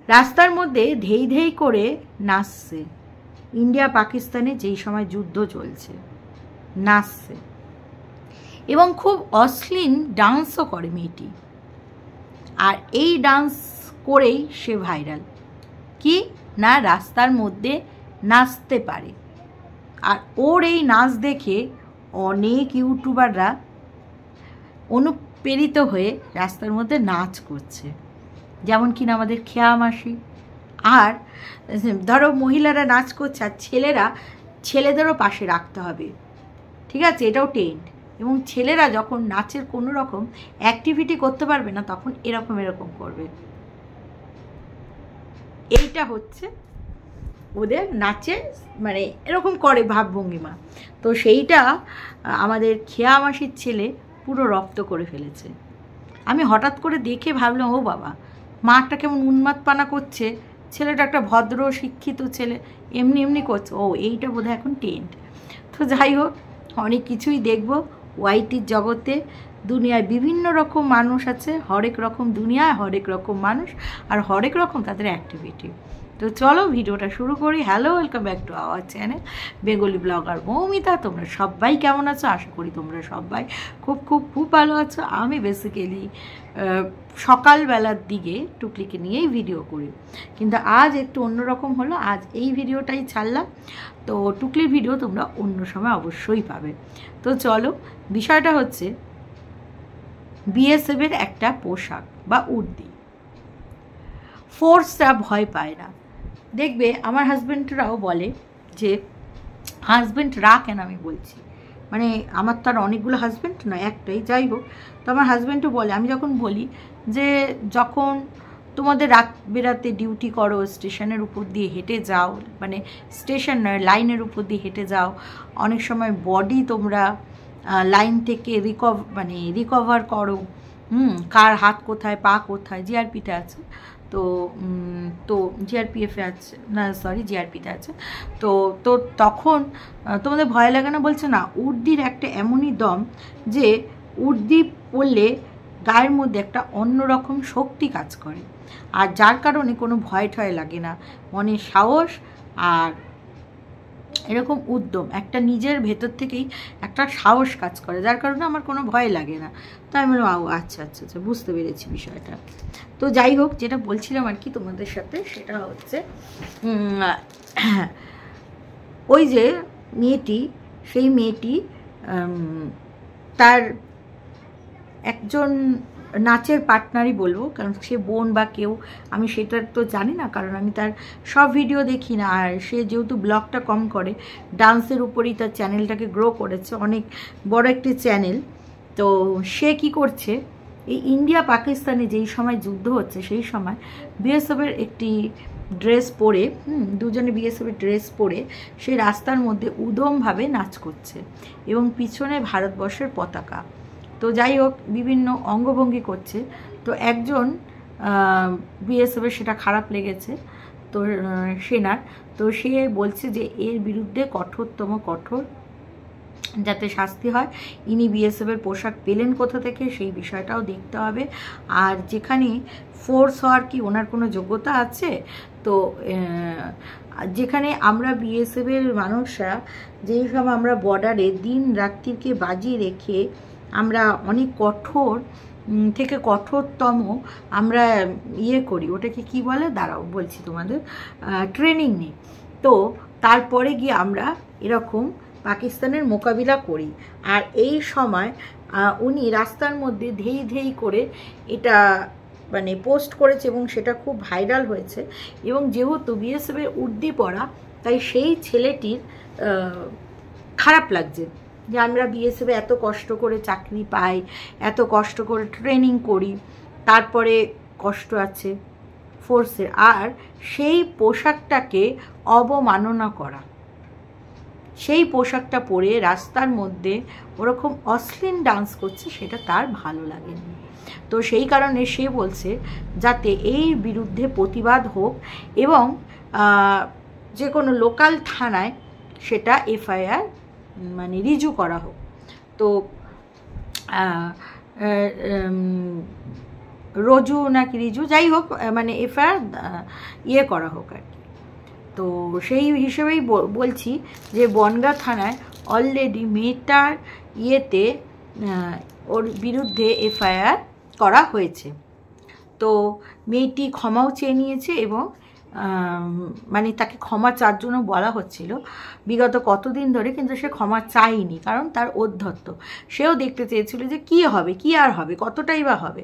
রাস্তার মধ্যে ধেই ধেই করে নাচছে। ইন্ডিয়া পাকিস্তানে যেই সময় যুদ্ধ চলছে, নাচছে এবং খুব অশ্লীল ডান্সও করে মেয়েটি। আর এই ডান্স করেই সে ভাইরাল। কি না, রাস্তার মধ্যে নাচতে পারে। আর ওর এই নাচ দেখে অনেক ইউটিউবাররা অনুপ্রেরিত হয়ে রাস্তার মধ্যে নাচ করছে। যেমন কিনা আমাদের খেয়া মাসি। আর ধরো মহিলারা নাচ করছে আর ছেলেদেরও পাশে রাখতে হবে, ঠিক আছে, এটাও ট্রেন্ড। এবং ছেলেরা যখন নাচের কোনো রকম অ্যাক্টিভিটি করতে পারবে না তখন এরকম করবে। এইটা হচ্ছে ওদের নাচে, মানে এরকম করে ভাবভঙ্গিমা। তো সেইটা আমাদের খেয়া মাসির ছেলে পুরো রপ্ত করে ফেলেছে। আমি হঠাৎ করে দেখে ভাবলাম, ও বাবা, মাটা কেমন উন্মাদপানা করছে, ছেলেটা একটা ভদ্র শিক্ষিত ছেলে, এমনি করছে। ও এইটা বোধহয় এখন ট্রেন্ড। তো যাই হোক, অনেক কিছুই দেখবো ওয়াইটির জগতে। দুনিয়ায় বিভিন্ন রকম মানুষ আছে, হরেক রকম দুনিয়ায় হরেক রকম মানুষ আর হরেক রকম তাদের অ্যাক্টিভিটি। তো চলো ভিডিওটা শুরু করি। Hello, welcome back to our channel Bengali blogger Moumita. তোমরা সবাই কেমন আছো? আশা করি তোমরা সবাই খুব খুব খুব ভালো আছো। আমি বেসিক্যালি সকালবেলার দিকে টুকলিকে নিয়েই ভিডিও করি, কিন্তু আজ একটু অন্যরকম হলো। আজ এই ভিডিওটাই ছাড়লাম, তো টুকলির ভিডিও তোমরা অন্য সময় অবশ্যই পাবে। তো চলো, বিষয়টা হচ্ছে বিএসএফের একটা পোশাক বা উর্দি। ফোর্সটা ভয় পায় না। দেখবে আমার হাজব্যান্ডরাও বলে যে হাজব্যান্ডরা কেন, আমি বলছি মানে আমার তো আর অনেকগুলো হাজব্যান্ড নয়, একটাই, যাই হোক। তো আমার হাজব্যান্ডও বলে, আমি যখন বলি যে যখন তোমাদের রাত বেরাতে ডিউটি করো, স্টেশনের উপর দিয়ে হেঁটে যাও, মানে স্টেশন নয় লাইনের উপর দিয়ে হেঁটে যাও, অনেক সময় বডি তোমরা লাইন থেকে রিকভার করো, কার হাত কোথায় পা কোথায়, জিআরপিতে আছে তো তো জিআরপিএফে আছে না, সরি জিআরপিতে আছে। তো তো তখন তোমাদের ভয় লাগে না? বলছে না, উর্দির একটা এমনই দম যে উর্দি পরলে গায়ের মধ্যে একটা অন্যরকম শক্তি কাজ করে, আর যার কারণে কোনো ভয় ঠয় লাগে না, মনে সাহস আর এরকম উদ্যম, একটা নিজের ভেতর থেকেই একটা সাহস কাজ করে, যার কারণে আমার কোনো ভয় লাগে না। তো আমি বললাম, আচ্ছা আচ্ছা আচ্ছা, বুঝতে পেরেছি বিষয়টা। তো যাই হোক, যেটা বলছিলাম আর কি তোমাদের সাথে, সেটা হচ্ছে ওই যে মেয়েটি, সেই মেয়েটি তার একজন নাচের পার্টনারই বলবো, কারণ সে বোন বা কেউ আমি সেটা তো জানি না, কারণ আমি তার সব ভিডিও দেখি না। আর সে যেহেতু ব্লগটা কম করে, ডান্সের উপরেই তার চ্যানেলটাকে গ্রো করেছে, অনেক বড় একটি চ্যানেল। তো সে কি করছে, এই ইন্ডিয়া পাকিস্তানে যেই সময় যুদ্ধ হচ্ছে সেই সময় বিএসএফের একটি ড্রেস পরে, দুজনে বিএসএফের ড্রেস পরে সে রাস্তার মধ্যে উদমভাবে নাচ করছে এবং পিছনে ভারতবর্ষের পতাকা। তো যাই হোক, বিভিন্ন অঙ্গভঙ্গি করছে। তো একজন বিএসএফের সেটা খারাপ লেগেছে, তো সেনার। তো সে বলছে যে এর বিরুদ্ধে কঠোরতম কঠোর যাতে শাস্তি হয়। ইনি বিএসএফের পোশাক পেলেন কোথা থেকে, সেই বিষয়টাও দেখতে হবে। আর যেখানে ফোর্স হওয়ার কি ওনার কোনো যোগ্যতা আছে? তো যেখানে আমরা বিএসএফের মানুষরা, যেই সময় আমরা বর্ডারে দিন রাত্রিকে বাজিয়ে রেখে আমরা অনেক কঠোর থেকে কঠোরতম আমরা করি, ওটাকে কি বলে দাঁড়াও বলছি তোমাদের, ট্রেনিং নিই। তো তারপরে গিয়ে আমরা এরকম পাকিস্তানের মোকাবিলা করি। আর এই সময় উনি রাস্তার মধ্যে ধেই ধেই করে এটা মানে পোস্ট করেছে এবং সেটা খুব ভাইরাল হয়েছে। এবং যেহেতু বিএসএফের উর্দি পরা, তাই সেই ছেলেটির খারাপ লাগছে যে আমরা বিএসএফে এত কষ্ট করে চাকরি পাই, এত কষ্ট করে ট্রেনিং করি, তারপরে কষ্ট আছে ফোর্সের, আর সেই পোশাকটাকে অবমাননা করা, সেই পোশাকটা পরে রাস্তার মধ্যে ওরকম অশ্লীল ডান্স করছে, সেটা তার ভালো লাগেনি। তো সেই কারণে সে বলছে যাতে এই বিরুদ্ধে প্রতিবাদ হোক এবং যে কোনো লোকাল থানায় সেটা এফআইআর মানে রিজু করা হোক। তো রজু নাকি রিজু, যাই হোক, মানে এফআইআর ইয়ে করা হোক আর কি। তো সেই হিসেবেই বলছি যে বনগাঁ থানায় অলরেডি মেয়েটার ইয়েতে ওর বিরুদ্ধে এফআইআর করা হয়েছে। তো মেয়েটি ক্ষমাও চেয়ে নিয়েছে এবং মানে তাকে ক্ষমা চার জন্য বলা হচ্ছিল বিগত কতদিন ধরে, কিন্তু সে ক্ষমা চায়নি, কারণ তার ঔদ্ধত্য। সেও দেখতে চেয়েছিল যে কি হবে, কি আর হবে, কতটাই বা হবে।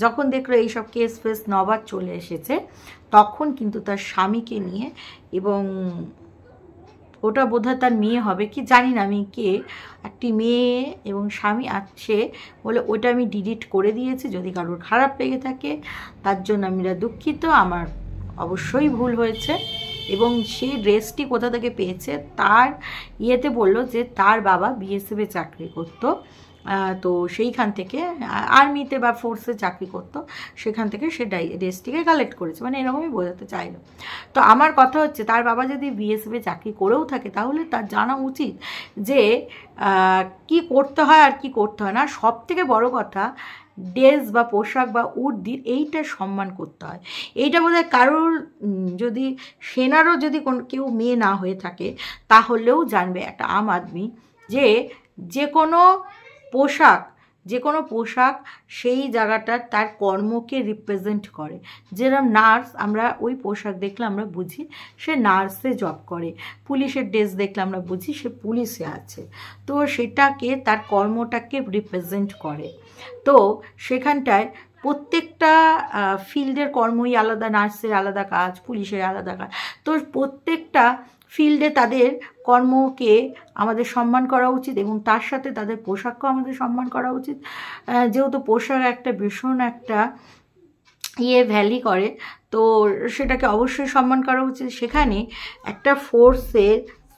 যখন দেখলো এইসব কেস ফেস নবার চলে এসেছে, তখন কিন্তু তার স্বামীকে নিয়ে, এবং ওটা বোধহয় তার মেয়ে হবে কি জানি না আমি কে, একটি মেয়ে এবং স্বামী আছে বলে ওটা আমি ডিলিট করে দিয়েছি। যদি কারোর খারাপ লেগে থাকে তার জন্য আমি দুঃখিত, আমার অবশ্যই ভুল হয়েছে। এবং সেই ড্রেসটি কোথা থেকে পেয়েছে, তার ইয়েতে বলল যে তার বাবা বিএসএফে চাকরি করতো, তো সেইখান থেকে আর্মিতে বা ফোর্সে চাকরি করতো, সেখান থেকে সে ড্রেসটিকে কালেক্ট করেছে, মানে এরকমই বোঝাতে চাইলো। তো আমার কথা হচ্ছে, তার বাবা যদি বিএসএফে চাকরি করেও থাকে তাহলে তার জানা উচিত যে কি করতে হয় আর কি করতে হয় না। সব থেকে বড় কথা, ড্রেস বা পোশাক বা উর্দির এইটা সম্মান করতে হয়। এইটা বোধহয় কারোর, যদি সেনারও যদি কেউ মেয়ে না হয়ে থাকে তাহলেও জানবে একটা আম আদমি, যে কোনো পোশাক সেই জায়গাটার তার কর্মকে রিপ্রেজেন্ট করে। যেরকম নার্স, আমরা ওই পোশাক দেখলে আমরা বুঝি সে নার্সে জব করে, পুলিশের ড্রেস দেখলে আমরা বুঝি সে পুলিশে আছে। তো সেটাকে, তার কর্মটাকে রিপ্রেজেন্ট করে। তো সেখানটায় প্রত্যেকটা ফিল্ডের কর্মই আলাদা, নার্সের আলাদা কাজ, পুলিশের আলাদা কাজ। তো প্রত্যেকটা ফিল্ডে তাদের কর্মকে আমাদের সম্মান করা উচিত, এবং তার সাথে তাদের পোশাককেও আমাদের সম্মান করা উচিত। যেহেতু পোশাক একটা ভীষণ একটা ভ্যালি করে, তো সেটাকে অবশ্যই সম্মান করা উচিত। সেখানে একটা ফোর্সের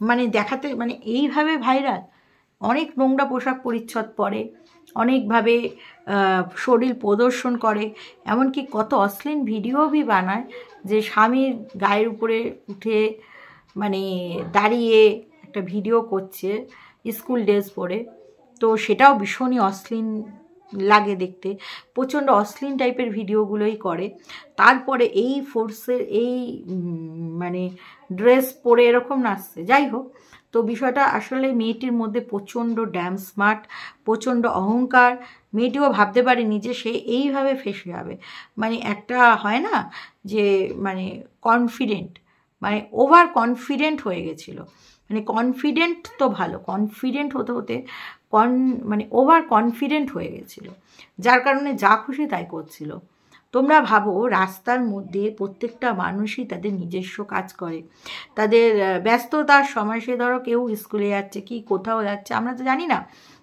মানে দেখাতে, মানে এইভাবে ভাইরাল, অনেক নোংরা পোশাক পরিচ্ছদ পরে, অনেকভাবে শরীর প্রদর্শন করে, এমনকি কত অশ্লীল ভিডিও বানায়, যে স্বামীর গায়ের উপরে উঠে মানে দাঁড়িয়ে একটা ভিডিও করছে স্কুল ড্রেস পরে। তো সেটাও ভীষণই অশ্লীল লাগে দেখতে, প্রচণ্ড অশ্লীল টাইপের ভিডিওগুলোই করে। তারপরে এই ফোর্সের এই মানে ড্রেস পরে এরকম নাচছে। যাই হোক, তো বিষয়টা আসলে মেয়েটির মধ্যে প্রচণ্ড ড্যাম স্মার্ট, প্রচণ্ড অহংকার। মেয়েটিও ভাবতে পারেনি যে সে এইভাবে ফেসে যাবে। মানে একটা হয় না যে মানে কনফিডেন্ট, মানে ওভার কনফিডেন্ট হয়ে গেছিলো। মানে কনফিডেন্ট তো ভালো, কনফিডেন্ট হতে হতে মানে ওভার কনফিডেন্ট হয়ে গেছিলো, যার কারণে যা খুশি তাই করছিল। তোমরা ভাবো, রাস্তার মধ্যে প্রত্যেকটা মানুষই তাদের নিজস্ব কাজ করে, তাদের ব্যস্ততার সময়, সে ধরো কেউ স্কুলে যাচ্ছে কি কোথাও যাচ্ছে, আমরা তো জানি না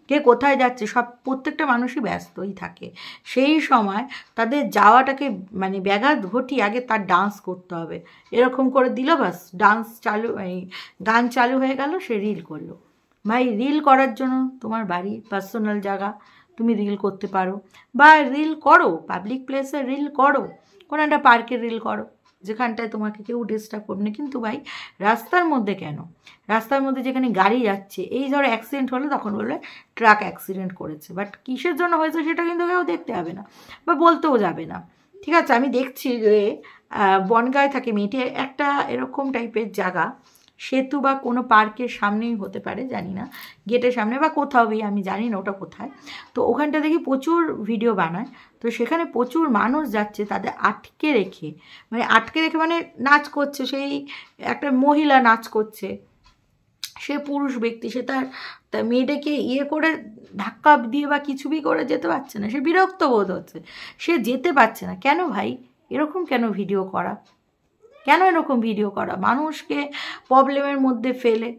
কে কোথায় যাচ্ছে, প্রত্যেকটা মানুষই ব্যস্তই থাকে। সেই সময় তাদের যাওয়াটাকে মানে ব্যাঘাত ঘটিয়ে আগে তার ডান্স করতে হবে, এরকম করে দিল, বাস ডান্স চালু, এই গান চালু হয়ে গেল, সে রিল করলো। ভাই, রিল করার জন্য তোমার বাড়ি পার্সোনাল জায়গা, তুমি রিল করতে পারো, বা রিল করো পাবলিক প্লেসে, রিল করো কোনো একটা পার্কে, রিল করো যেখানটায় তোমাকে কেউ ডিস্টার্ব করবে না। কিন্তু ভাই, রাস্তার মধ্যে কেন? রাস্তার মধ্যে যেখানে গাড়ি যাচ্ছে, এই ধরো অ্যাক্সিডেন্ট হলে তখন বললে ট্রাক অ্যাক্সিডেন্ট করেছে, বাট কিসের জন্য হয়েছে সেটা কিন্তু কেউ দেখতে হবে না বা বলতেও যাবে না। ঠিক আছে, আমি দেখছি যে বনগাঁয় থাকে মেয়েটি, একটা এরকম টাইপের জায়গা, সেতু বা কোনো পার্কের সামনেই হতে পারে, জানি না, গেটের সামনে বা কোথাও, আমি জানি না ওটা কোথায়। তো ওখানটা দেখি প্রচুর ভিডিও বানায়, তো সেখানে প্রচুর মানুষ যাচ্ছে, তাদের আটকে রেখে মানে নাচ করছে, সেই একটা মহিলা নাচ করছে, সে পুরুষ ব্যক্তি, সে তার মেয়েটাকে করে ধাক্কা দিয়ে বা কিছু করে যেতে পারছে না, সে বিরক্ত বোধ হচ্ছে, সে যেতে পারছে না। কেন ভাই এরকম কেন ভিডিও করা? কেন এরকম ভিডিও করা মানুষকে প্রবলেমের মধ্যে ফেলে?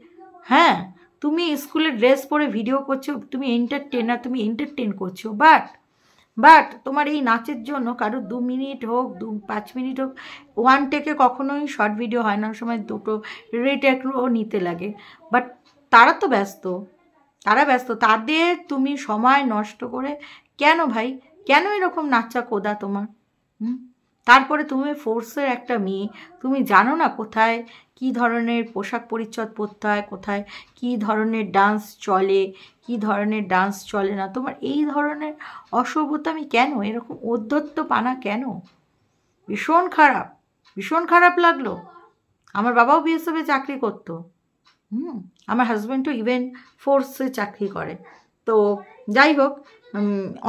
হ্যাঁ, তুমি স্কুলের ড্রেস পরে ভিডিও করছো, তুমি এন্টারটেনার, তুমি এন্টারটেন করছো, বাট তোমার এই নাচের জন্য কারো 2 মিনিট হোক, 5 মিনিট হোক, 1 টেকে কখনোই শর্ট ভিডিও হয় না, সময় 2টো রিটেকও নিতে লাগে। বাট তারা তো ব্যস্ত, তাদের তুমি সময় নষ্ট করে কেন ভাই, কেন এরকম নাচা কোদা তোমার? তারপরে তুমি ফোর্সের একটা মেয়ে, তুমি জানো না কোথায় কি ধরনের পোশাক পরিচ্ছদ পরতে হয়, কোথায় কি ধরনের ডান্স চলে, কি ধরনের ডান্স চলে না। তোমার এই ধরনের অসভ্যতামি কেন, এরকম অধ্যত্ত পানা কেন? ভীষণ খারাপ, ভীষণ খারাপ লাগলো। আমার বাবাও বিএসএফে চাকরি করতো, আমার হাজব্যান্ডও ইভেন ফোর্সে চাকরি করে। তো যাই হোক,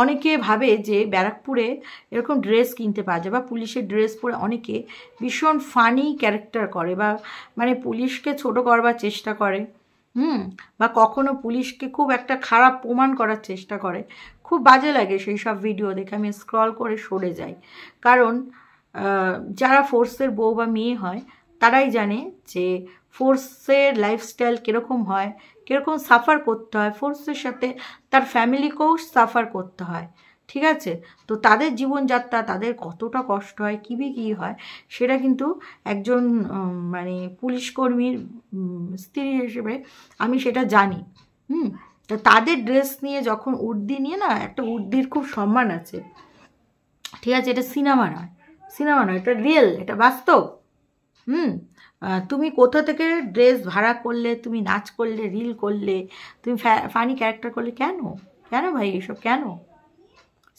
অনেকে ভাবে যে ব্যারাকপুরে এরকম ড্রেস কিনতে পাওয়া যায়, বা পুলিশের ড্রেস পরে অনেকে ভীষণ ফানি ক্যারেক্টার করে, বা মানে পুলিশকে ছোট করবার চেষ্টা করে, বা কখনো পুলিশকে খুব একটা খারাপ প্রমাণ করার চেষ্টা করে। খুব বাজে লাগে সেই সব ভিডিও দেখে, আমি স্ক্রল করে সরে যাই। কারণ যারা ফোর্সের বউ বা মেয়ে হয় তারাই জানে যে ফোর্সের লাইফস্টাইল কীরকম হয়, কীরকম সাফার করতে হয়, ফোর্সের সাথে তার ফ্যামিলিকেও সাফার করতে হয়, ঠিক আছে? তো তাদের জীবনযাত্রা, তাদের কতটা কষ্ট হয়, কী হয়, সেটা কিন্তু একজন মানে পুলিশকর্মীর স্ত্রী হিসেবে আমি সেটা জানি। তো তাদের ড্রেস নিয়ে যখন উর্দি নিয়ে না, একটা উর্দির খুব সম্মান আছে, ঠিক আছে? এটা সিনেমা নয়, সিনেমা নয়, এটা রিয়েল, এটা বাস্তব। তুমি কোথা থেকে ড্রেস ভাড়া করলে, তুমি নাচ করলে, রিল করলে, তুমি ফানি ক্যারেক্টার করলে, কেন কেন ভাই এসব কেন?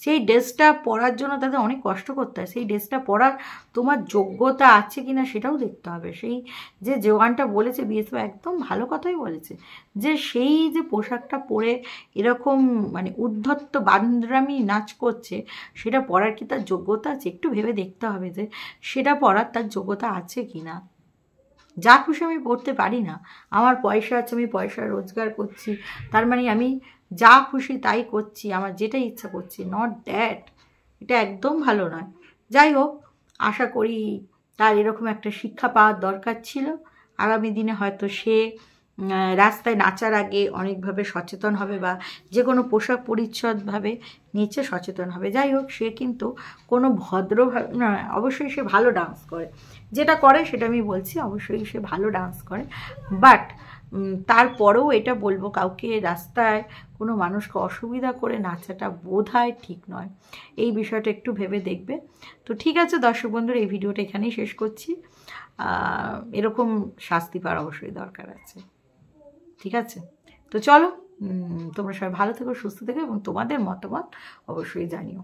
সেই ড্রেসটা পরার জন্য তাদের অনেক কষ্ট করতে হয়। সেই ড্রেসটা পরার তোমার যোগ্যতা আছে কি না সেটাও দেখতে হবে। সেই যে জওয়ানটা বলেছে বিএসএফ, একদম ভালো কথাই বলেছে, যে সেই যে পোশাকটা পরে এরকম মানে উদ্ধত্ত বান্দ্রামি নাচ করছে, সেটা পরার কি তার যোগ্যতা আছে? একটু ভেবে দেখতে হবে যে সেটা পরার তার যোগ্যতা আছে কি না। যা খুশি আমি পড়তে পারি না, আমার পয়সা আছে, আমি পয়সা রোজগার করছি, তার মানে আমি যা খুশি তাই করছি, আমার যেটা ইচ্ছা করছি, নট দ্যাট। এটা একদম ভালো নয়। যাই হোক, আশা করি তার এরকম একটা শিক্ষা পাওয়ার দরকার ছিল। আগামী দিনে হয়তো সে রাস্তায় নাচার আগে অনেকভাবে সচেতন হবে, বা যে কোনো পোশাক পরিচ্ছদভাবে নিচে সচেতন হবে। যাই হোক, সে কিন্তু কোনো ভদ্রভাবে না, অবশ্যই সে ভালো ডান্স করে, যেটা করে সেটা আমি বলছি, অবশ্যই সে ভালো ডান্স করে। বাট তারপরেও এটা বলবো, কাউকে রাস্তায় কোনো মানুষকে অসুবিধা করে নাচাটা বোধহয় ঠিক নয়। এই বিষয়টা একটু ভেবে দেখবে। তো ঠিক আছে দর্শক বন্ধুরা, এই ভিডিওটা এখানেই শেষ করছি। এরকম শাস্তি পাওয়ার অবশ্যই দরকার আছে, ঠিক আছে? তো চলো, তোমরা সবাই ভালো থেকো, সুস্থ থেকো, এবং তোমাদের মতামত অবশ্যই জানিও।